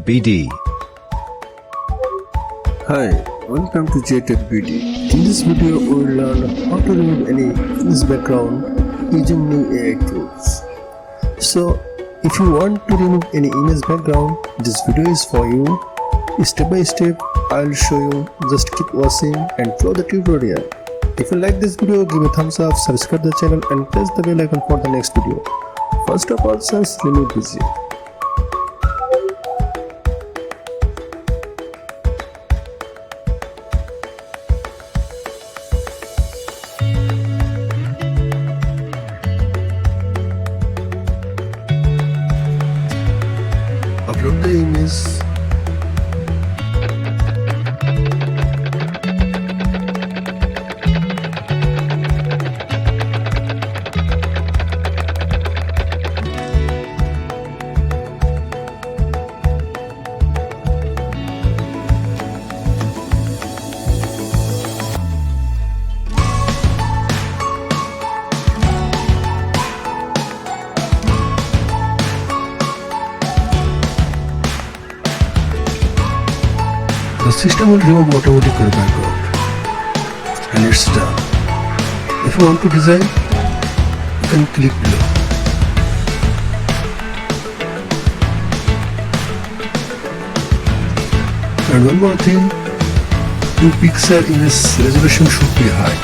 BD. Hi, welcome to JTechBD. In this video, we will learn how to remove any image background using new AI tools. So, if you want to remove any image background, this video is for you. Step by step, I will show you. Just keep watching and follow the tutorial. If you like this video, give a thumbs up, subscribe the channel and press the bell icon for the next video. First of all, search remove.bg. Upload the image. The system will remove automatic your background, and it's done. If you want to design, you can click below. And one more thing, your pixel image resolution should be high.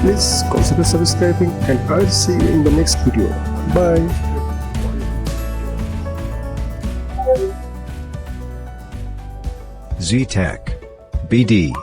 Please consider subscribing and I'll see you in the next video. Bye. BD.